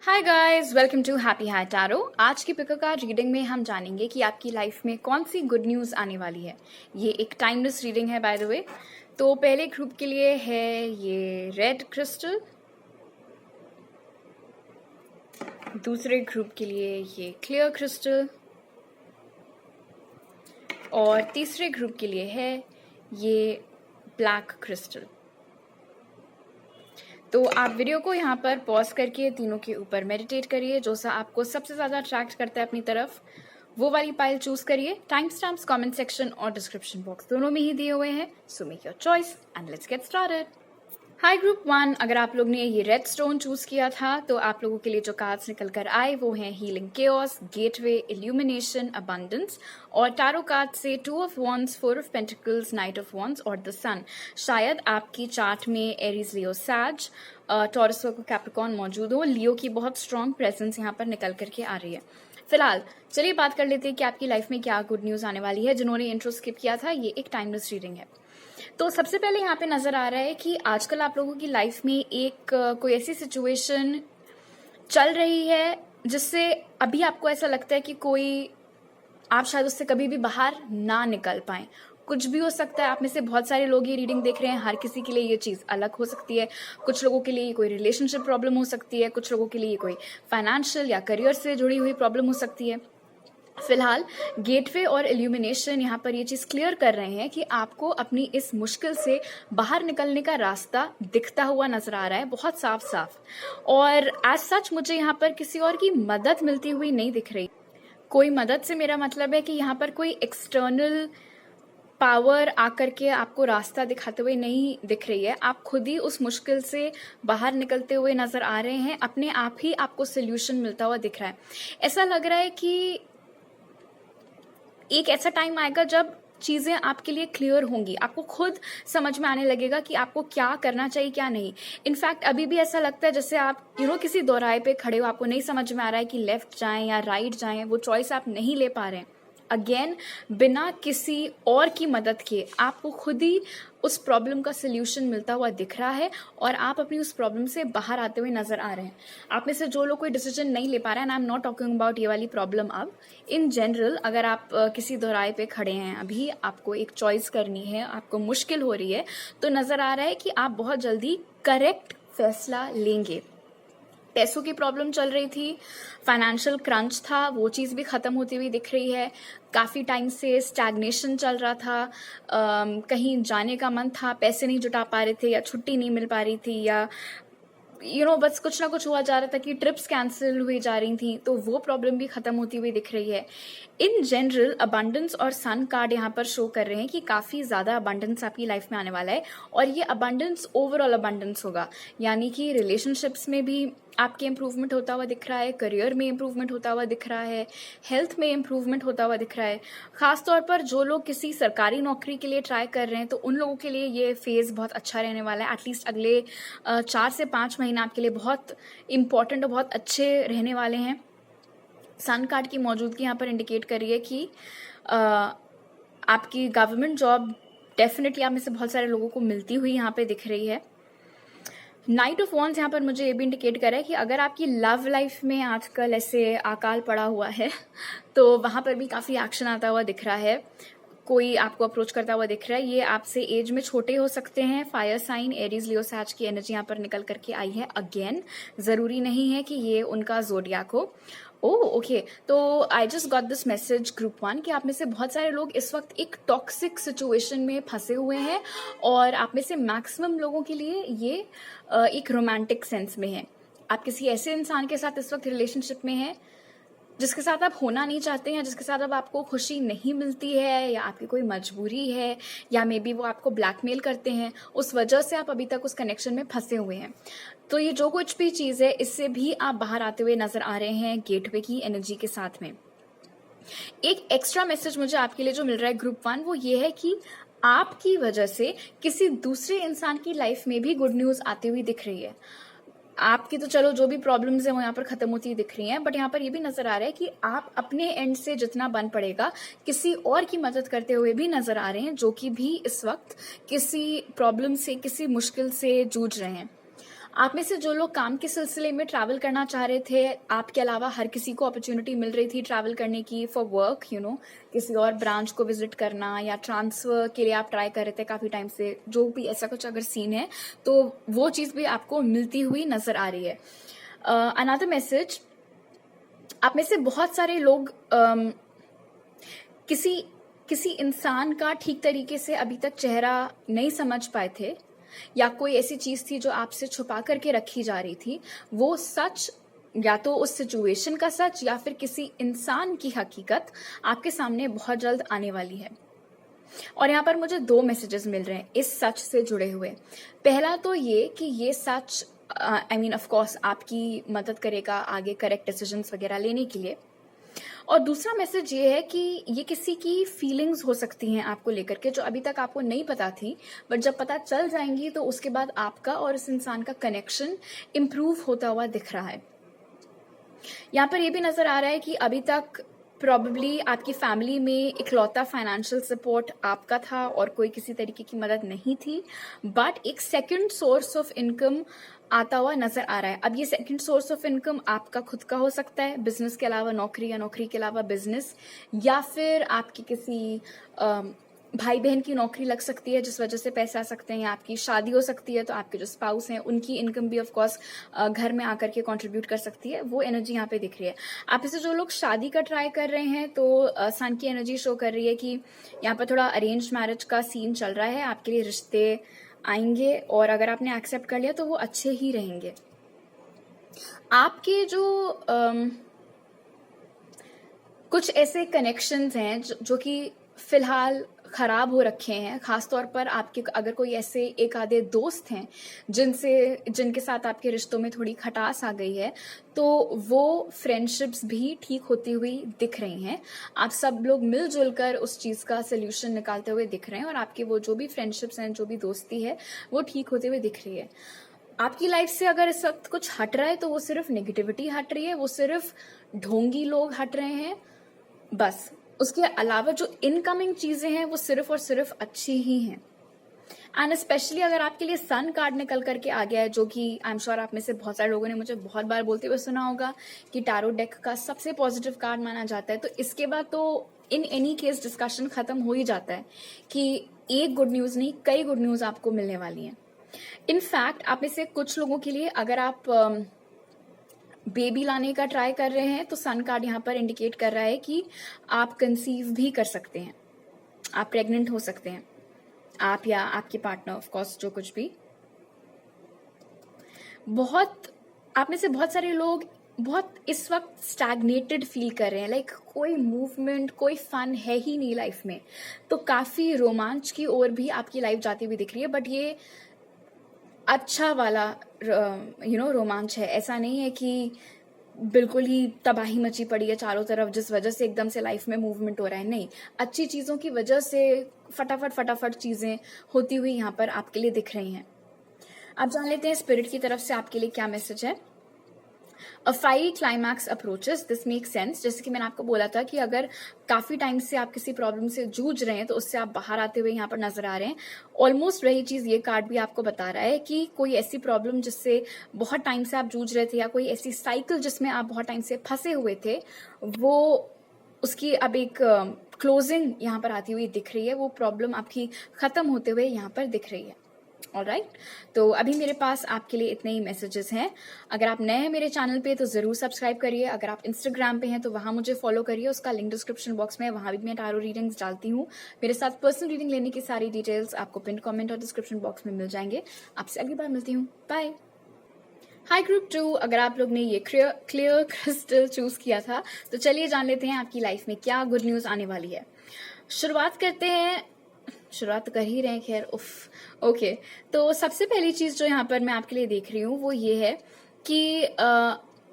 Hi guys, welcome to happy high tarot. आज की pico card reading में हम जानेंगे कि आपकी लाइफ में कौन सी गुड न्यूज़ आने वाली है। ये एक टाइमलेस रीडिंग है बाय द वे। तो पहले ग्रुप के लिए है ये रेड क्रिस्टल, दूसरे ग्रुप के लिए ये क्लियर क्रिस्टल और तीसरे ग्रुप के लिए है ये ब्लैक क्रिस्टल। तो आप वीडियो को यहाँ पर पॉज करके तीनों के ऊपर मेडिटेट करिए। जो सा आपको सबसे ज़्यादा अट्रैक्ट करता है अपनी तरफ वो वाली पाइल चूज करिए। टाइम स्टैम्प्स कमेंट सेक्शन और डिस्क्रिप्शन बॉक्स दोनों में ही दिए हुए हैं। So make your choice and let's get started. Hi group 1, अगर आप लोग ने ये रेड स्टोन चूज किया था तो आप लोगों के लिए जो कार्ड्स निकल कर आए वो हैं healing chaos, gateway, illumination, abundance और टैरो कार्ड से 2 of wands, 4 of pentacles, night of wands और द सन। शायद आपकी चार्ट में एरीज, लियो, सैज, टॉरस, वर्गो, कैप्रिकॉर्न मौजूद हो। लियो की बहुत स्ट्रॉन्ग प्रेजेंस यहाँ पर निकल करके आ रही है। फिलहाल चलिए बात कर लेते हैं कि आपकी लाइफ में क्या गुड न्यूज आने वाली है। जिन्होंने इंट्रो स्किप किया था, ये एक टाइमलेस रीडिंग है। तो सबसे पहले यहाँ पे नजर आ रहा है कि आजकल आप लोगों की लाइफ में एक कोई ऐसी सिचुएशन चल रही है जिससे अभी आपको ऐसा लगता है कि कोई आप शायद उससे कभी भी बाहर ना निकल पाए। कुछ भी हो सकता है। आप में से बहुत सारे लोग ये रीडिंग देख रहे हैं, हर किसी के लिए ये चीज़ अलग हो सकती है। कुछ लोगों के लिए ये कोई रिलेशनशिप प्रॉब्लम हो सकती है, कुछ लोगों के लिए ये कोई फाइनेंशियल या करियर से जुड़ी हुई प्रॉब्लम हो सकती है। फिलहाल गेटवे और इल्यूमिनेशन यहाँ पर ये चीज़ क्लियर कर रहे हैं कि आपको अपनी इस मुश्किल से बाहर निकलने का रास्ता दिखता हुआ नजर आ रहा है, बहुत साफ साफ। और एज सच मुझे यहाँ पर किसी और की मदद मिलती हुई नहीं दिख रही। कोई मदद से मेरा मतलब है कि यहाँ पर कोई एक्सटर्नल पावर आकर के आपको रास्ता दिखाते हुए नहीं दिख रही है। आप खुद ही उस मुश्किल से बाहर निकलते हुए नजर आ रहे हैं। अपने आप ही आपको सोल्यूशन मिलता हुआ दिख रहा है। ऐसा लग रहा है कि एक ऐसा टाइम आएगा जब चीजें आपके लिए क्लियर होंगी, आपको खुद समझ में आने लगेगा कि आपको क्या करना चाहिए क्या नहीं। इनफैक्ट अभी भी ऐसा लगता है जैसे आप किसी दोराहे पे खड़े हो, आपको नहीं समझ में आ रहा है कि लेफ्ट जाएं या राइट जाएं, वो चॉइस आप नहीं ले पा रहे हैं। अगेन, बिना किसी और की मदद के आपको खुद ही उस प्रॉब्लम का सोल्यूशन मिलता हुआ दिख रहा है और आप अपनी उस प्रॉब्लम से बाहर आते हुए नजर आ रहे हैं। आप में से जो लोग कोई डिसीजन नहीं ले पा रहे हैं, I am not talking about ये वाली प्रॉब्लम। अब इन जनरल अगर आप किसी दोराहे पे खड़े हैं, अभी आपको एक चॉइस करनी है, आपको मुश्किल हो रही है, तो नजर आ रहा है कि आप बहुत जल्दी करेक्ट फैसला लेंगे। पैसों की प्रॉब्लम चल रही थी, फाइनेंशियल क्रंच था, वो चीज़ भी ख़त्म होती हुई दिख रही है। काफ़ी टाइम से स्टैग्नेशन चल रहा था, कहीं जाने का मन था, पैसे नहीं जुटा पा रहे थे या छुट्टी नहीं मिल पा रही थी या बस कुछ ना कुछ हुआ जा रहा था कि ट्रिप्स कैंसिल हुई जा रही थी, तो वो प्रॉब्लम भी खत्म होती हुई दिख रही है। इन जनरल अबंडेंस और सन कार्ड यहाँ पर शो कर रहे हैं कि काफ़ी ज़्यादा अबंडेंस आपकी लाइफ में आने वाला है और ये अबंडेंस ओवरऑल अबंडेंस होगा। यानी कि रिलेशनशिप्स में भी आपके इम्प्रूवमेंट होता हुआ दिख रहा है, करियर में इम्प्रूवमेंट होता हुआ दिख रहा है, हेल्थ में इम्प्रूवमेंट होता हुआ दिख रहा है। खासतौर पर जो लोग किसी सरकारी नौकरी के लिए ट्राई कर रहे हैं तो उन लोगों के लिए ये फेज बहुत अच्छा रहने वाला है। एटलीस्ट अगले 4 से 5 महीने आपके लिए बहुत इंपॉर्टेंट और बहुत अच्छे रहने वाले हैं। सन कार्ड की मौजूदगी यहाँ पर इंडिकेट कर रही है कि आपकी गवर्नमेंट जॉब डेफिनेटली आप में से बहुत सारे लोगों को मिलती हुई यहाँ पे दिख रही है। नाइट ऑफ वॉन्ड्स यहाँ पर मुझे ये भी इंडिकेट कर रहा है कि अगर आपकी लव लाइफ में आजकल ऐसे अकाल पड़ा हुआ है तो वहाँ पर भी काफ़ी एक्शन आता हुआ दिख रहा है। कोई आपको अप्रोच करता हुआ दिख रहा है। ये आपसे एज में छोटे हो सकते हैं। फायर साइन, एरीज, लियो, सैज की एनर्जी यहाँ पर निकल करके आई है। अगेन, जरूरी नहीं है कि ये उनका जोडियाक हो। ओके, तो I just got this message group 1 कि आप में से बहुत सारे लोग इस वक्त एक टॉक्सिक सिचुएशन में फंसे हुए हैं और आप में से मैक्सिमम लोगों के लिए ये एक रोमांटिक सेंस में है। आप किसी ऐसे इंसान के साथ इस वक्त रिलेशनशिप में हैं जिसके साथ आप होना नहीं चाहते हैं, जिसके साथ अब आपको खुशी नहीं मिलती है या आपकी कोई मजबूरी है या मे बी वो आपको ब्लैकमेल करते हैं, उस वजह से आप अभी तक उस कनेक्शन में फंसे हुए हैं। तो ये जो कुछ भी चीज़ है इससे भी आप बाहर आते हुए नजर आ रहे हैं गेटवे की एनर्जी के साथ में। एक एक्स्ट्रा मैसेज मुझे आपके लिए जो मिल रहा है ग्रुप 1 वो ये है कि आपकी वजह से किसी दूसरे इंसान की लाइफ में भी गुड न्यूज आती हुई दिख रही है। आपकी तो चलो जो भी प्रॉब्लम्स हैं वो यहाँ पर खत्म होती दिख रही हैं, बट यहाँ पर ये भी नजर आ रहा है कि आप अपने एंड से जितना बन पड़ेगा किसी और की मदद करते हुए भी नजर आ रहे हैं जो कि भी इस वक्त किसी प्रॉब्लम से, किसी मुश्किल से जूझ रहे हैं। आप में से जो लोग काम के सिलसिले में ट्रैवल करना चाह रहे थे, आपके अलावा हर किसी को अपॉर्चुनिटी मिल रही थी ट्रैवल करने की फॉर वर्क, किसी और ब्रांच को विजिट करना या ट्रांसफर के लिए आप ट्राई कर रहे थे काफी टाइम से, जो भी ऐसा कुछ अगर सीन है तो वो चीज भी आपको मिलती हुई नजर आ रही है। अनदर मैसेज, आप में से बहुत सारे लोग किसी इंसान का ठीक तरीके से अभी तक चेहरा नहीं समझ पाए थे, या कोई ऐसी चीज थी जो आपसे छुपा करके रखी जा रही थी, वो सच या तो उस सिचुएशन का सच या फिर किसी इंसान की हकीकत आपके सामने बहुत जल्द आने वाली है। और यहाँ पर मुझे 2 मैसेजेस मिल रहे हैं इस सच से जुड़े हुए। पहला तो ये कि ये सच आई मीन ऑफ कोर्स आपकी मदद करेगा आगे करेक्ट डिसीजंस वगैरह लेने के लिए। और दूसरा मैसेज ये है कि ये किसी की फीलिंग्स हो सकती हैं आपको लेकर के, जो अभी तक आपको नहीं पता थी, बट जब पता चल जाएंगी तो उसके बाद आपका और इस इंसान का कनेक्शन इम्प्रूव होता हुआ दिख रहा है। यहाँ पर ये भी नजर आ रहा है कि अभी तक प्रॉबेबली आपकी फैमिली में इकलौता फाइनेंशियल सपोर्ट आपका था और कोई किसी तरीके की मदद नहीं थी, बट एक सेकंड सोर्स ऑफ इनकम आता हुआ नजर आ रहा है। अब ये सेकंड सोर्स ऑफ इनकम आपका खुद का हो सकता है, बिजनेस के अलावा नौकरी या नौकरी के अलावा बिजनेस, या फिर आपकी किसी भाई बहन की नौकरी लग सकती है जिस वजह से पैसे आ सकते हैं, या आपकी शादी हो सकती है तो आपके जो स्पाउस हैं उनकी इनकम भी ऑफ कोर्स घर में आकर के कंट्रीब्यूट कर सकती है। वो एनर्जी यहाँ पे दिख रही है। आप इसे जो लोग शादी का ट्राई कर रहे हैं तो सन की एनर्जी शो कर रही है कि यहाँ पर थोड़ा अरेंज मैरिज का सीन चल रहा है, आपके लिए रिश्ते आएंगे और अगर आपने एक्सेप्ट कर लिया तो वो अच्छे ही रहेंगे। आपके जो कुछ ऐसे कनेक्शंस हैं जो कि फिलहाल खराब हो रखे हैं, खासतौर पर आपके अगर कोई ऐसे एक आधे दोस्त हैं जिनके साथ आपके रिश्तों में थोड़ी खटास आ गई है, तो वो फ्रेंडशिप्स भी ठीक होती हुई दिख रही हैं। आप सब लोग मिलजुल कर उस चीज का सोल्यूशन निकालते हुए दिख रहे हैं और आपकी वो जो भी फ्रेंडशिप्स हैं, जो भी दोस्ती है, वो ठीक होते हुए दिख रही है। आपकी लाइफ से अगर इस वक्त कुछ हट रहा है तो वो सिर्फ नेगेटिविटी हट रही है, वो सिर्फ ढोंगी लोग हट रहे हैं, बस। उसके अलावा जो इनकमिंग चीजें हैं वो सिर्फ और सिर्फ अच्छी ही हैं। एंड स्पेशली अगर आपके लिए सन कार्ड निकल करके आ गया है, जो कि आई एम श्योर आप में से बहुत सारे लोगों ने मुझे बहुत बार बोलते हुए सुना होगा कि टैरो डेक का सबसे पॉजिटिव कार्ड माना जाता है, तो इसके बाद तो इन एनी केस डिस्कशन खत्म हो ही जाता है कि एक गुड न्यूज नहीं, कई गुड न्यूज आपको मिलने वाली हैं। इनफैक्ट आप में से कुछ लोगों के लिए अगर आप बेबी लाने का ट्राई कर रहे हैं तो सन कार्ड यहाँ पर इंडिकेट कर रहा है कि आप कंसीव भी कर सकते हैं, आप प्रेग्नेंट हो सकते हैं, आप या आपके पार्टनर, ऑफ कोर्स जो कुछ भी। आप में से बहुत सारे लोग बहुत इस वक्त स्टैग्नेटेड फील कर रहे हैं, लाइक कोई मूवमेंट, कोई फन है ही नहीं लाइफ में, तो काफी रोमांच की ओर भी आपकी लाइफ जाती हुई दिख रही है, बट ये अच्छा वाला रोमांच है। ऐसा नहीं है कि बिल्कुल ही तबाही मची पड़ी है चारों तरफ जिस वजह से एकदम से लाइफ में मूवमेंट हो रहा है, नहीं, अच्छी चीजों की वजह से फटाफट चीजें होती हुई यहाँ पर आपके लिए दिख रही हैं। अब जान लेते हैं स्पिरिट की तरफ से आपके लिए क्या मैसेज है। A fiery climax approaches, this make sense. जैसे कि मैंने आपको बोला था कि अगर काफी टाइम से आप किसी प्रॉब्लम से जूझ रहे हैं तो उससे आप बाहर आते हुए यहाँ पर नजर आ रहे हैं। ऑलमोस्ट वही चीज ये कार्ड भी आपको बता रहा है कि कोई ऐसी प्रॉब्लम जिससे बहुत टाइम से आप जूझ रहे थे, या कोई ऐसी साइकिल जिसमें आप बहुत टाइम से फंसे हुए थे, वो उसकी अब एक क्लोजिंग यहाँ पर आती हुई दिख रही है, वो प्रॉब्लम आपकी खत्म होते हुए यहाँ पर दिख रही है। ऑलराइट, तो अभी मेरे पास आपके लिए इतने ही मैसेजेस हैं। अगर आप नए हैं मेरे चैनल पे तो जरूर सब्सक्राइब करिए। अगर आप इंस्टाग्राम पे हैं तो वहां मुझे फॉलो करिए, उसका लिंक डिस्क्रिप्शन बॉक्स में है, वहां भी मैं टैरो रीडिंग्स डालती हूँ। मेरे साथ पर्सनल रीडिंग लेने की सारी डिटेल्स आपको पिन कमेंट और डिस्क्रिप्शन बॉक्स में मिल जाएंगे। आपसे अगली बार मिलती हूँ, बाय। हाई ग्रुप 2, अगर आप लोग ने ये क्लियर क्रिस्टल चूज किया था तो चलिए जान लेते हैं आपकी लाइफ में क्या गुड न्यूज आने वाली है। शुरुआत करते हैं, शुरुआत कर ही रहे हैं, खैर उफ ओके। तो सबसे पहली चीज जो यहाँ पर मैं आपके लिए देख रही हूँ वो ये है कि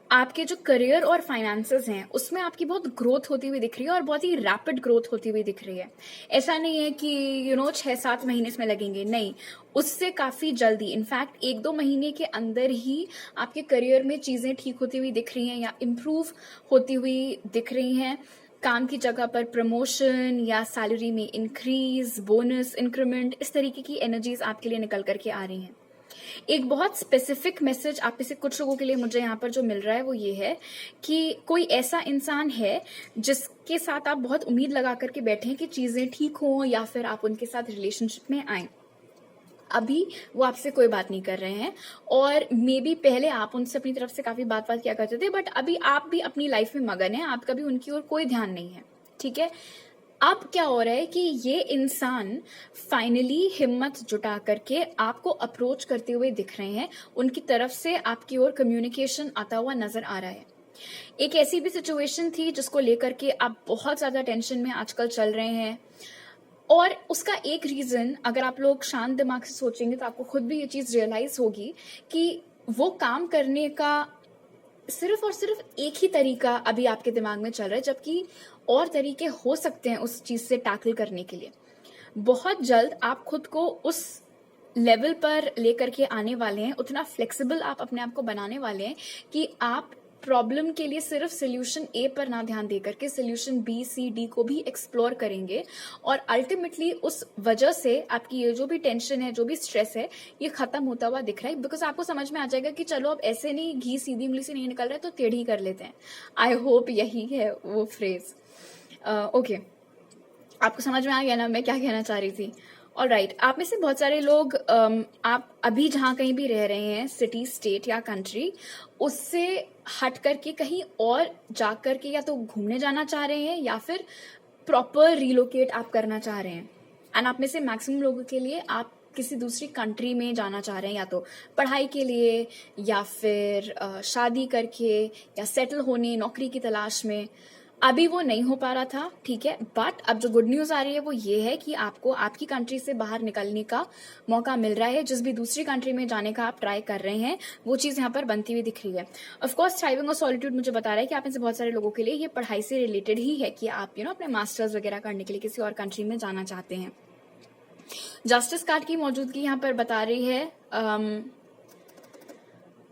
आपके जो करियर और फाइनेंसेस हैं उसमें आपकी बहुत ग्रोथ होती हुई दिख रही है, और बहुत ही रैपिड ग्रोथ होती हुई दिख रही है। ऐसा नहीं है कि 6-7 महीने इसमें लगेंगे, नहीं, उससे काफी जल्दी, इनफैक्ट 1-2 महीने के अंदर ही आपके करियर में चीजें ठीक होती हुई दिख रही हैं या इम्प्रूव होती हुई दिख रही हैं। काम की जगह पर प्रमोशन या सैलरी में इंक्रीज, बोनस, इंक्रीमेंट, इस तरीके की एनर्जीज आपके लिए निकल करके आ रही हैं। एक बहुत स्पेसिफिक मैसेज आप में से कुछ लोगों के लिए मुझे यहाँ पर जो मिल रहा है वो ये है कि कोई ऐसा इंसान है जिसके साथ आप बहुत उम्मीद लगा करके बैठे हैं कि चीजें ठीक हों या फिर आप उनके साथ रिलेशनशिप में आए। अभी वो आपसे कोई बात नहीं कर रहे हैं और मे बी पहले आप उनसे अपनी तरफ से काफी बात किया करते थे, बट अभी आप भी अपनी लाइफ में मगन है, आपका भी उनकी ओर कोई ध्यान नहीं है। ठीक है, अब क्या हो रहा है कि ये इंसान फाइनली हिम्मत जुटा करके आपको अप्रोच करते हुए दिख रहे हैं, उनकी तरफ से आपकी ओर कम्युनिकेशन आता हुआ नजर आ रहा है। एक ऐसी भी सिचुएशन थी जिसको लेकर के आप बहुत ज्यादा टेंशन में आजकल चल रहे हैं, और उसका एक रीजन अगर आप लोग शांत दिमाग से सोचेंगे तो आपको खुद भी ये चीज रियलाइज होगी कि वो काम करने का सिर्फ और सिर्फ एक ही तरीका अभी आपके दिमाग में चल रहा है, जबकि और तरीके हो सकते हैं उस चीज से टैकल करने के लिए। बहुत जल्द आप खुद को उस लेवल पर लेकर के आने वाले हैं, उतना फ्लेक्सिबल आप अपने आप को बनाने वाले हैं कि आप प्रॉब्लम के लिए सिर्फ सोल्यूशन ए पर ना ध्यान दे करके सोल्यूशन बी सी डी को भी एक्सप्लोर करेंगे, और अल्टीमेटली उस वजह से आपकी ये जो भी टेंशन है, जो भी स्ट्रेस है, ये खत्म होता हुआ दिख रहा है। बिकॉज आपको समझ में आ जाएगा कि चलो अब ऐसे नहीं, घी सीधी उंगली से नहीं निकल रहा है तो टेढ़ी कर लेते हैं। आई होप यही है वो फ्रेज। ओके, आपको समझ में आ गया ना मैं क्या कहना चाह रही थी। ऑलराइट, आप में से बहुत सारे लोग आप अभी जहां कहीं भी रह रहे हैं, सिटी, स्टेट या कंट्री, उससे हट करके कहीं और जा करके या तो घूमने जाना चाह रहे हैं या फिर प्रॉपर रिलोकेट आप करना चाह रहे हैं। एंड आप में से मैक्सिमम लोगों के लिए आप किसी दूसरी कंट्री में जाना चाह रहे हैं, या तो पढ़ाई के लिए या फिर शादी करके या सेटल होने, नौकरी की तलाश में। अभी वो नहीं हो पा रहा था, ठीक है, बट अब जो गुड न्यूज आ रही है वो ये है कि आपको आपकी कंट्री से बाहर निकलने का मौका मिल रहा है। जिस भी दूसरी कंट्री में जाने का आप ट्राई कर रहे हैं वो चीज यहाँ पर बनती हुई दिख रही है। ऑफकोर्स थ्राइविंग और सॉलिट्यूड मुझे बता रहा है कि आप में से बहुत सारे लोगों के लिए ये पढ़ाई से रिलेटेड ही है कि आप अपने मास्टर्स वगैरह करने के लिए किसी और कंट्री में जाना चाहते हैं। जस्टिस कार्ड की मौजूदगी यहाँ पर बता रही है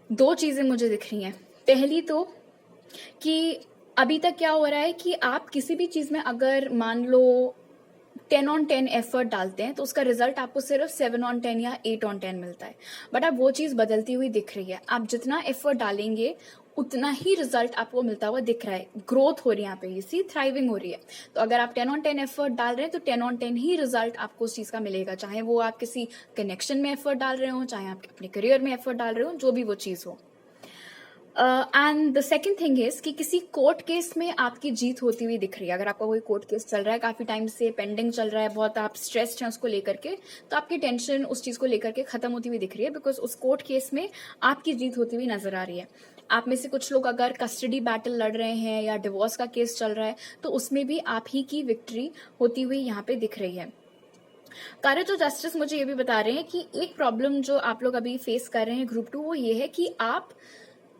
दो चीजें मुझे दिख रही हैं। पहली तो कि अभी तक क्या हो रहा है कि आप किसी भी चीज में अगर मान लो 10/10 एफर्ट डालते हैं तो उसका रिजल्ट आपको सिर्फ 7/10 या 8/10 मिलता है। बट अब वो चीज बदलती हुई दिख रही है, आप जितना एफर्ट डालेंगे उतना ही रिजल्ट आपको मिलता हुआ दिख रहा है। ग्रोथ हो रही है यहाँ पे, इसी थ्राइविंग हो रही है। तो अगर आप 10/10 एफर्ट डाल रहे हैं तो 10/10 ही रिजल्ट आपको उस चीज का मिलेगा, चाहे वो आप किसी कनेक्शन में एफर्ट डाल रहे हो, चाहे आप अपने करियर में एफर्ट डाल रहे हो, जो भी वो चीज हो। And the second thing is कि किसी कोर्ट केस में आपकी जीत होती हुई दिख रही है। अगर आपका कोई कोर्ट केस चल रहा है, काफी टाइम से पेंडिंग चल रहा है, बहुत आप स्ट्रेस्ड हैं उसको लेकर के, तो आपकी टेंशन उस चीज को लेकर के खत्म होती हुई दिख रही है, बिकॉज उस कोर्ट केस में आपकी जीत होती हुई नजर आ रही है। आप में से कुछ लोग अगर कस्टडी बैटल लड़ रहे हैं या डिवोर्स का केस चल रहा है तो उसमें भी आप ही की विक्ट्री होती हुई यहाँ पे दिख रही है। कार्य तो जस्टिस मुझे ये भी बता रहे हैं कि एक प्रॉब्लम जो आप लोग अभी फेस कर रहे हैं ग्रुप 2, वो ये है कि आप,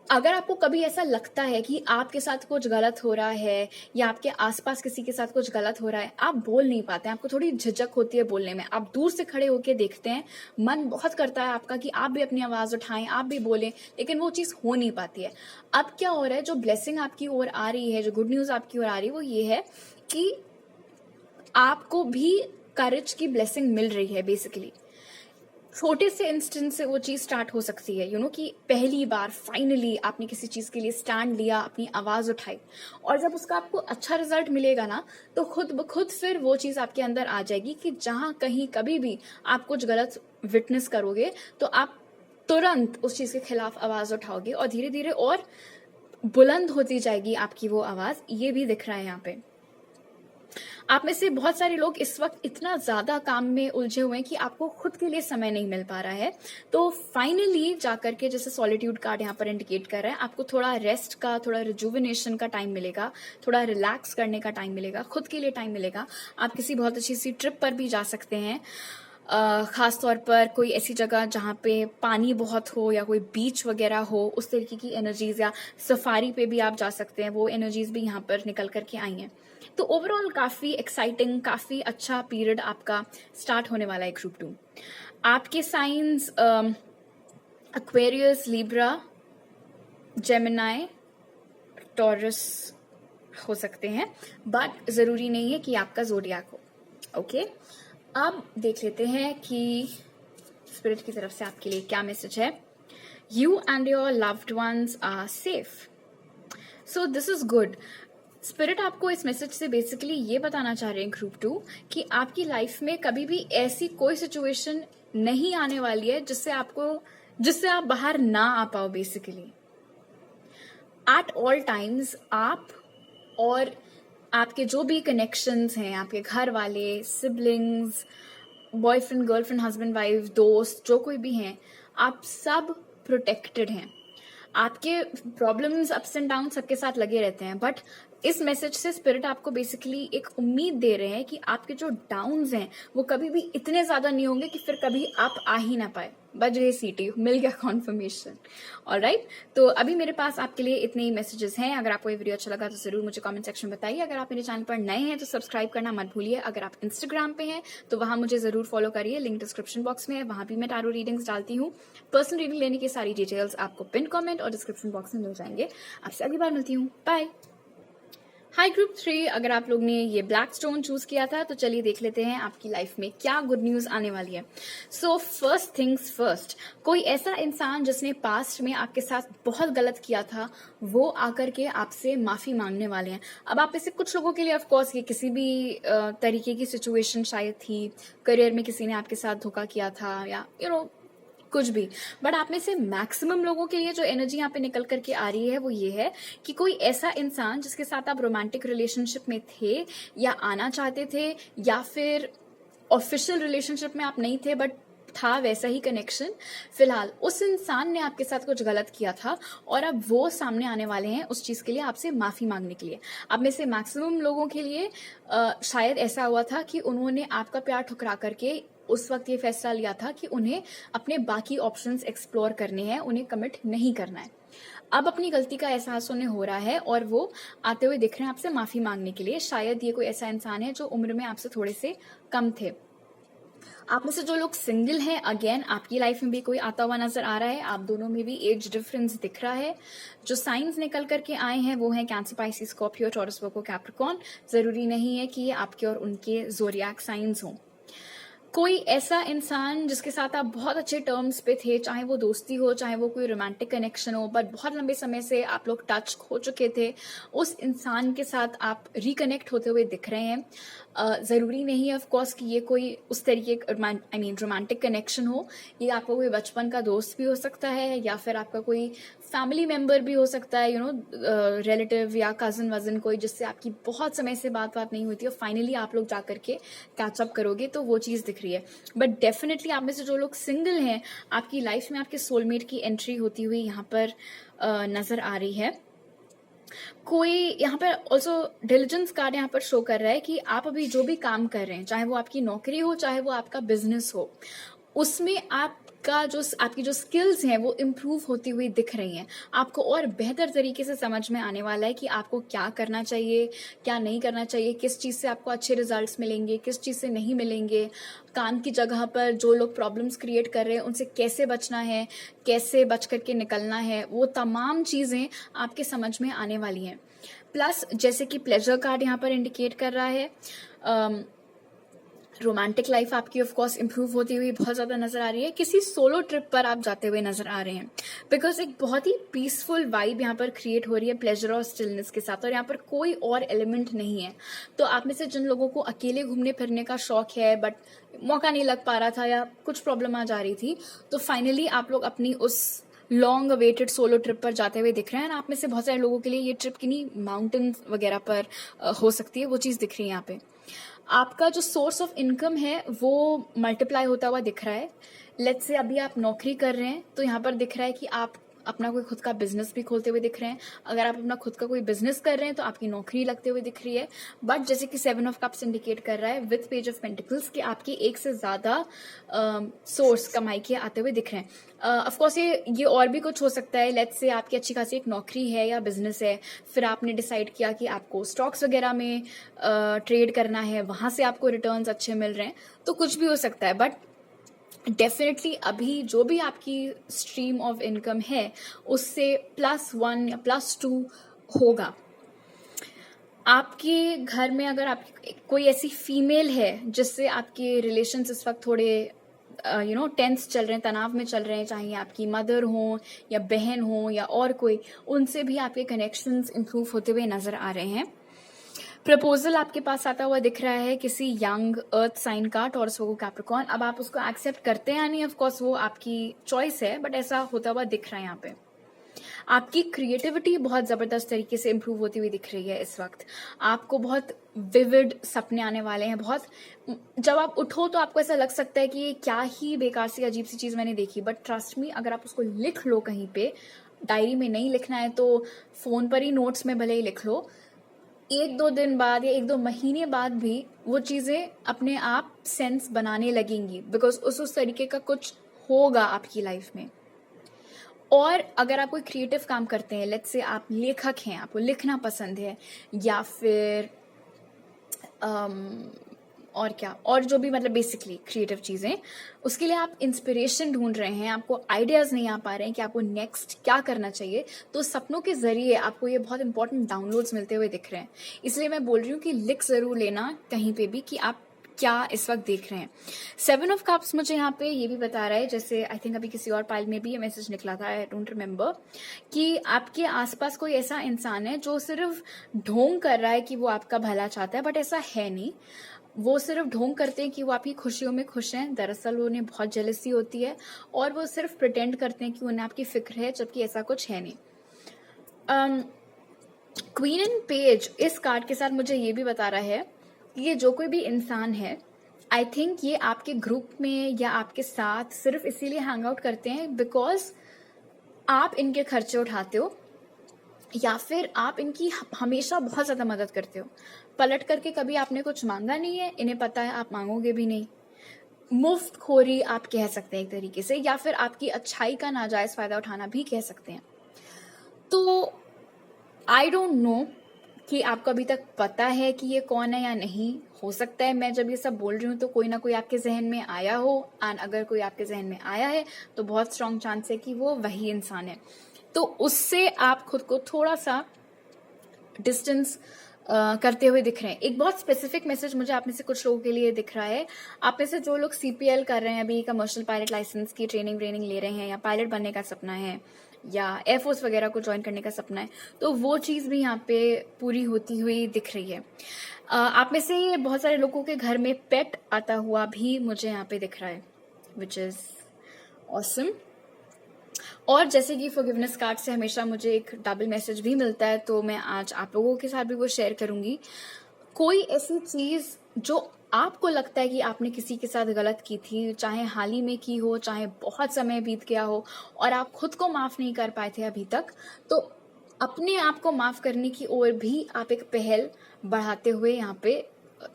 अगर आपको कभी ऐसा लगता है कि आपके साथ कुछ गलत हो रहा है या आपके आसपास किसी के साथ कुछ गलत हो रहा है, आप बोल नहीं पाते हैं, आपको थोड़ी झिझक होती है बोलने में, आप दूर से खड़े होके देखते हैं, मन बहुत करता है आपका कि आप भी अपनी आवाज उठाएं, आप भी बोलें, लेकिन वो चीज हो नहीं पाती है। अब क्या हो रहा है, जो ब्लेसिंग आपकी ओर आ रही है, जो गुड न्यूज आपकी ओर आ रही है, वो ये है कि आपको भी करेज की ब्लेसिंग मिल रही है। बेसिकली छोटे से इंस्टेंस से वो चीज स्टार्ट हो सकती है, कि पहली बार फाइनली आपने किसी चीज के लिए स्टैंड लिया, अपनी आवाज उठाई, और जब उसका आपको अच्छा रिजल्ट मिलेगा ना, तो खुद ब खुद फिर वो चीज आपके अंदर आ जाएगी कि जहां कहीं कभी भी आप कुछ गलत विटनेस करोगे तो आप तुरंत उस चीज के खिलाफ आवाज उठाओगे, और धीरे धीरे और बुलंद होती जाएगी आपकी वो आवाज। ये भी दिख रहा है यहाँ पे। आप में से बहुत सारे लोग इस वक्त इतना ज्यादा काम में उलझे हुए हैं कि आपको खुद के लिए समय नहीं मिल पा रहा है। तो फाइनली जाकर के, जैसे सॉलिट्यूड कार्ड यहाँ पर इंडिकेट कर रहा है, आपको थोड़ा रेस्ट का, थोड़ा रिजुविनेशन का टाइम मिलेगा, थोड़ा रिलैक्स करने का टाइम मिलेगा, खुद के लिए टाइम मिलेगा। आप किसी बहुत अच्छी सी ट्रिप पर भी जा सकते हैं, खास तौर पर कोई ऐसी जगह जहाँ पे पानी बहुत हो या कोई बीच वगैरह हो, उस तरीके की एनर्जीज, या सफारी पे भी आप जा सकते हैं, वो एनर्जीज भी यहाँ पर निकल करके आई हैं। तो ओवरऑल काफी एक्साइटिंग, काफी अच्छा पीरियड आपका स्टार्ट होने वाला है ग्रुप 2। आपके science Aquarius, Libra, Gemini, taurus हो सकते हैं, बट जरूरी नहीं है कि आपका जोडियाक हो। ओके, अब देख लेते हैं कि स्पिरिट की तरफ से आपके लिए क्या मैसेज है। You and your loved ones are safe, so this is good. Spirit आपको इस मैसेज से बेसिकली ये बताना चाह रहे हैं ग्रुप 2 कि आपकी लाइफ में कभी भी ऐसी कोई सिचुएशन नहीं आने वाली है जिससे आप बाहर ना आ पाओ। बेसिकली एट ऑल टाइम्स आप और आपके जो भी कनेक्शंस हैं, आपके घर वाले, siblings, boyfriend, girlfriend, husband, wife, दोस्त, जो कोई भी हैं, आप सब प्रोटेक्टेड हैं। आपके प्रॉब्लम्स, अप्स एंड डाउन सबके साथ लगे रहते हैं, बट इस मैसेज से स्पिरिट आपको बेसिकली एक उम्मीद दे रहे हैं कि आपके जो डाउन्स हैं वो कभी भी इतने ज्यादा नहीं होंगे कि फिर कभी आप आ ही ना पाए। बज गई सीटी, मिल गया कॉन्फर्मेशन। ऑलराइट, तो अभी मेरे पास आपके लिए इतने ही मैसेजेस हैं। अगर आपको ये वीडियो अच्छा लगा तो जरूर मुझे कमेंट सेक्शन में बताइए। अगर आप मेरे चैनल पर नए हैं तो सब्सक्राइब करना मत भूलिए। अगर आप इंस्टाग्राम पे हैं तो वहां मुझे जरूर फॉलो करिए, लिंक डिस्क्रिप्शन बॉक्स में है। वहां भी मैं टैरो रीडिंग्स डालती हूँ। पर्सनल रीडिंग लेने की सारी डिटेल्स आपको पिन कमेंट और डिस्क्रिप्शन बॉक्स में मिल जाएंगे। आपसे अगली बार मिलती हूँ, बाय। हाई ग्रुप 3, अगर आप लोग ने ये ब्लैक स्टोन चूज किया था तो चलिए देख लेते हैं आपकी लाइफ में क्या गुड न्यूज आने वाली है। सो फर्स्ट थिंग्स फर्स्ट, कोई ऐसा इंसान जिसने पास्ट में आपके साथ बहुत गलत किया था वो आकर के आपसे माफी मांगने वाले हैं। अब आप में से कुछ लोगों के लिए ऑफकोर्स ये किसी भी तरीके की सिचुएशन शायद थी, करियर में किसी ने आपके साथ धोखा किया था या कुछ भी, बट आप में से मैक्सिमम लोगों के लिए जो एनर्जी यहाँ पे निकल करके आ रही है वो ये है कि कोई ऐसा इंसान जिसके साथ आप रोमांटिक रिलेशनशिप में थे या आना चाहते थे या फिर ऑफिशियल रिलेशनशिप में आप नहीं थे बट था वैसा ही कनेक्शन, फिलहाल उस इंसान ने आपके साथ कुछ गलत किया था और अब वो सामने आने वाले हैं उस चीज के लिए आपसे माफी मांगने के लिए। अब में से मैक्सिमम लोगों के लिए शायद ऐसा हुआ था कि उन्होंने आपका प्यार ठुकरा करके उस वक्त ये फैसला लिया था कि उन्हें अपने बाकी ऑप्शंस एक्सप्लोर करने हैं, उन्हें कमिट नहीं करना है। अब अपनी गलती का एहसास उन्हें हो रहा है और वो आते हुए दिख रहे हैं आपसे माफी मांगने के लिए। शायद ये कोई ऐसा इंसान है जो उम्र में आपसे थोड़े से कम थे। आप में से जो लोग सिंगल हैं, अगेन आपकी लाइफ में भी कोई आता हुआ नजर आ रहा है। आप दोनों में भी एज डिफरेंस दिख रहा है। जो साइंस निकल करके आए हैं वो हैं कैंसर, पाइसिस, स्कॉर्पियो, टॉरस, वर्गो, कैप्रिकॉर्न। जरूरी नहीं है कि ये आपके और उनके ज़ोडिएक साइंस हों। कोई ऐसा इंसान जिसके साथ आप बहुत अच्छे टर्म्स पे थे, चाहे वो दोस्ती हो चाहे वो कोई रोमांटिक कनेक्शन हो, बट बहुत लंबे समय से आप लोग टच खो चुके थे, उस इंसान के साथ आप रिकनेक्ट होते हुए दिख रहे हैं। ज़रूरी नहीं है ऑफ कोर्स कि ये कोई उस तरीके रोमांटिक कनेक्शन हो। ये आपका कोई बचपन का दोस्त भी हो सकता है या फिर आपका कोई फैमिली मेंबर भी हो सकता है, रिलेटिव या कजन वजन, कोई जिससे आपकी बहुत समय से बात नहीं हुई थी और फाइनली आप लोग जा करके कैचअप करोगे तो वो चीज़ दिख रही है। बट डेफिनेटली आप में से जो लोग सिंगल हैं, आपकी लाइफ में आपके सोलमेट की एंट्री होती हुई यहाँ पर नजर आ रही है। कोई यहाँ पर ऑल्सो डिलिजेंस कार्ड यहाँ पर शो कर रहा है कि आप अभी जो भी काम कर रहे हैं, चाहे वो आपकी नौकरी हो चाहे वो आपका बिजनेस हो, उसमें आपकी जो स्किल्स हैं वो इम्प्रूव होती हुई दिख रही हैं। आपको और बेहतर तरीके से समझ में आने वाला है कि आपको क्या करना चाहिए, क्या नहीं करना चाहिए, किस चीज़ से आपको अच्छे रिजल्ट्स मिलेंगे, किस चीज़ से नहीं मिलेंगे। काम की जगह पर जो लोग प्रॉब्लम्स क्रिएट कर रहे हैं उनसे कैसे बचना है, कैसे बच करके निकलना है, वो तमाम चीज़ें आपके समझ में आने वाली हैं। प्लस जैसे कि प्लेजर कार्ड यहाँ पर इंडिकेट कर रहा है, रोमांटिक लाइफ आपकी ऑफ कोर्स इंप्रूव होती हुई बहुत ज़्यादा नजर आ रही है। किसी सोलो ट्रिप पर आप जाते हुए नजर आ रहे हैं बिकॉज एक बहुत ही पीसफुल वाइब यहाँ पर क्रिएट हो रही है प्लेजर और स्टिलनेस के साथ, और यहाँ पर कोई और एलिमेंट नहीं है। तो आप में से जिन लोगों को अकेले घूमने फिरने का शौक है बट मौका नहीं लग पा रहा था या कुछ प्रॉब्लम आ जा रही थी, तो फाइनली आप लोग अपनी उस लॉन्ग अवेटेड सोलो ट्रिप पर जाते हुए दिख रहे हैं। आप में से बहुत सारे लोगों के लिए ये ट्रिप किन्हीं माउंटेन वगैरह पर हो सकती है, वो चीज़ दिख रही है यहाँ पे। आपका जो सोर्स ऑफ इनकम है वो मल्टीप्लाई होता हुआ दिख रहा है। लेट्स से अभी आप नौकरी कर रहे हैं तो यहाँ पर दिख रहा है कि आप अपना कोई खुद का बिजनेस भी खोलते हुए दिख रहे हैं। अगर आप अपना खुद का कोई बिजनेस कर रहे हैं तो आपकी नौकरी लगते हुए दिख रही है। बट जैसे कि 7 ऑफ कप्स इंडिकेट कर रहा है विथ पेज ऑफ पेंटिकल्स कि आपकी एक से ज्यादा सोर्स कमाई के आते हुए दिख रहे हैं। ऑफकोर्स ये और भी कुछ हो सकता है। लेट्स से आपकी अच्छी खासी एक नौकरी है या बिजनेस है, फिर आपने डिसाइड किया कि आपको स्टॉक्स वगैरह में ट्रेड करना है, वहां से आपको रिटर्न्स अच्छे मिल रहे हैं, तो कुछ भी हो सकता है। बट डेफिनेटली अभी जो भी आपकी स्ट्रीम ऑफ इनकम है उससे +1 या +2 होगा। आपके घर में अगर आप कोई ऐसी फीमेल है जिससे आपके रिलेशंस इस वक्त थोड़े टेंस चल रहे हैं, तनाव में चल रहे हैं, चाहे आपकी मदर हो या बहन हो या और कोई, उनसे भी आपके कनेक्शंस इंप्रूव होते हुए नजर आ रहे हैं। प्रपोजल आपके पास आता हुआ दिख रहा है किसी यंग अर्थ साइन का, टॉरस वर्गो कैप्रिकॉर्न। अब आप उसको एक्सेप्ट करते हैं या नहीं, ऑफ कोर्स वो आपकी चॉइस है, बट ऐसा होता हुआ दिख रहा है यहाँ पे। आपकी क्रिएटिविटी बहुत जबरदस्त तरीके से इंप्रूव होती हुई दिख रही है इस वक्त। आपको बहुत विविड सपने आने वाले हैं। बहुत जब आप उठो तो आपको ऐसा लग सकता है कि ये क्या ही बेकार सी अजीब सी चीज मैंने देखी, बट ट्रस्ट मी, अगर आप उसको लिख लो कहीं पे, डायरी में नहीं लिखना है तो फोन पर ही नोट्स में भले ही लिख लो, 1-2 दिन बाद या 1-2 महीने बाद भी वो चीजें अपने आप सेंस बनाने लगेंगी, बिकॉज उस तरीके का कुछ होगा आपकी लाइफ में। और अगर आप कोई क्रिएटिव काम करते हैं, लेट्स से आप लेखक हैं, आपको लिखना पसंद है, या फिर और क्या, और जो भी मतलब बेसिकली क्रिएटिव चीजें, उसके लिए आप इंस्पिरेशन ढूंढ रहे हैं, आपको आइडियाज नहीं आ पा रहे हैं कि आपको नेक्स्ट क्या करना चाहिए, तो सपनों के जरिए आपको ये बहुत इंपॉर्टेंट डाउनलोड्स मिलते हुए दिख रहे हैं। इसलिए मैं बोल रही हूँ कि लिख जरूर लेना कहीं पे भी कि आप क्या इस वक्त देख रहे हैं। 7 ऑफ कप्स मुझे यहाँ पे ये भी बता रहा है, जैसे आई थिंक अभी किसी और पाइल में भी ये मैसेज निकला था, आई डोंट रिमेम्बर, कि आपके आसपास कोई ऐसा इंसान है जो सिर्फ ढोंग कर रहा है कि वो आपका भला चाहता है, बट ऐसा है नहीं। वो सिर्फ ढोंग करते हैं कि वो आपकी खुशियों में खुश हैं, दरअसल उन्हें बहुत जेलसी होती है, और वो सिर्फ प्रिटेंड करते हैं कि उन्हें आपकी फिक्र है, जबकि ऐसा कुछ है नहीं। क्वीन एंड पेज इस कार्ड के साथ मुझे ये भी बता रहा है कि ये जो कोई भी इंसान है, आई थिंक ये आपके ग्रुप में या आपके साथ सिर्फ इसीलिए हैंग आउट करते हैं बिकॉज आप इनके खर्चे उठाते हो, या फिर आप इनकी हमेशा बहुत ज्यादा मदद करते हो। पलट करके कभी आपने कुछ मांगा नहीं है, इन्हें पता है आप मांगोगे भी नहीं। मुफ्त खोरी आप कह सकते हैं एक तरीके से, या फिर आपकी अच्छाई का नाजायज फायदा उठाना भी कह सकते हैं। तो आई डोंट नो कि आपको अभी तक पता है कि ये कौन है या नहीं। हो सकता है मैं जब ये सब बोल रही हूँ तो कोई ना कोई आपके जहन में आया हो, एंड अगर कोई आपके जहन में आया है तो बहुत स्ट्रांग चांस है कि वो वही इंसान है। तो उससे आप खुद को थोड़ा सा डिस्टेंस करते हुए दिख रहे हैं। एक बहुत स्पेसिफिक मैसेज मुझे आप में से कुछ लोगों के लिए दिख रहा है। आप में से जो लोग CPL कर रहे हैं, अभी कमर्शियल पायलट लाइसेंस की ट्रेनिंग ले रहे हैं, या पायलट बनने का सपना है, या एयरफोर्स वगैरह को ज्वाइन करने का सपना है, तो वो चीज भी यहाँ पे पूरी होती हुई दिख रही है। आप में से बहुत सारे लोगों के घर में पेट आता हुआ भी मुझे यहाँ पे दिख रहा है, विच इज ऑसम। और जैसे कि फॉरगिवनेस कार्ड से हमेशा मुझे एक डबल मैसेज भी मिलता है, तो मैं आज आप लोगों के साथ भी वो शेयर करूंगी। कोई ऐसी चीज जो आपको लगता है कि आपने किसी के साथ गलत की थी, चाहे हाल ही में की हो, चाहे बहुत समय बीत गया हो, और आप खुद को माफ नहीं कर पाए थे अभी तक, तो अपने आप को माफ करने की ओर भी आप एक पहल बढ़ाते हुए यहाँ पे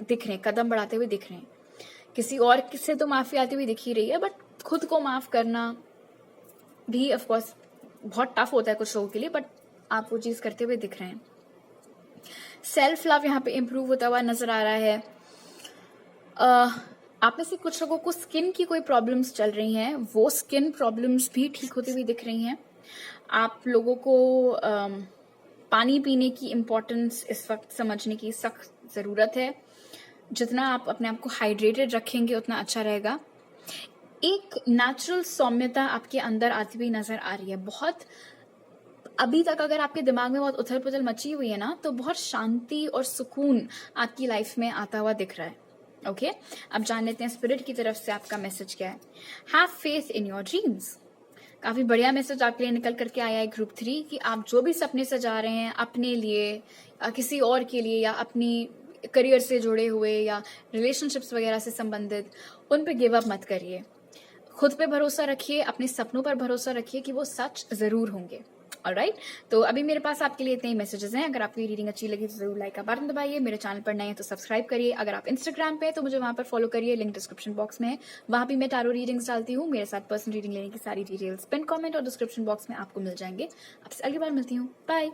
दिख रहे हैं, कदम बढ़ाते हुए दिख रहे हैं। किसी और से तो माफी आती हुई दिख ही रही है, बट खुद को माफ करना भी ऑफ कोर्स बहुत टफ होता है कुछ लोगों के लिए, बट आप वो चीज करते हुए दिख रहे हैं। सेल्फ लव यहाँ पे इंप्रूव होता हुआ नजर आ रहा है। आप में से कुछ लोगों को स्किन की कोई प्रॉब्लम्स चल रही हैं, वो स्किन प्रॉब्लम्स भी ठीक होती हुई दिख रही हैं। आप लोगों को पानी पीने की इम्पोर्टेंस इस वक्त समझने की सख्त जरूरत है। जितना आप अपने आप को हाइड्रेटेड रखेंगे उतना अच्छा रहेगा। एक नेचुरल सौम्यता आपके अंदर आती हुई नजर आ रही है। बहुत अभी तक अगर आपके दिमाग में बहुत उथल पुथल मची हुई है ना, तो बहुत शांति और सुकून आपकी लाइफ में आता हुआ दिख रहा है। ओके, अब जान लेते हैं स्पिरिट की तरफ से आपका मैसेज क्या है। Have faith in your dreams. काफी बढ़िया मैसेज आपके लिए निकल करके आया है ग्रुप 3 कि आप जो भी सपने सजा रहे हैं अपने लिए, किसी और के लिए, या अपनी करियर से जुड़े हुए या रिलेशनशिप्स वगैरह से संबंधित, उन पे गिव अप मत करिए। खुद पे भरोसा रखिए, अपने सपनों पर भरोसा रखिए कि वो सच जरूर होंगे। ऑलराइट, तो अभी मेरे पास आपके लिए इतने ही मैसेजेस हैं। अगर आपको ये रीडिंग अच्छी लगी तो जरूर लाइक का बटन दबाइए। मेरे चैनल पर नए हैं तो सब्सक्राइब करिए। अगर आप इंस्टाग्राम पे हैं तो मुझे वहां पर फॉलो करिए, लिंक डिस्क्रिप्शन बॉक्स में है। वहां भी मैं टारो रीडिंग्स डालती हूँ। मेरे साथ पर्सनल रीडिंग लेने की सारी डिटेल्स पिन कमेंट और डिस्क्रिप्शन बॉक्स में आपको मिल जाएंगे। आपसे अगली बार मिलती हूँ, बाय।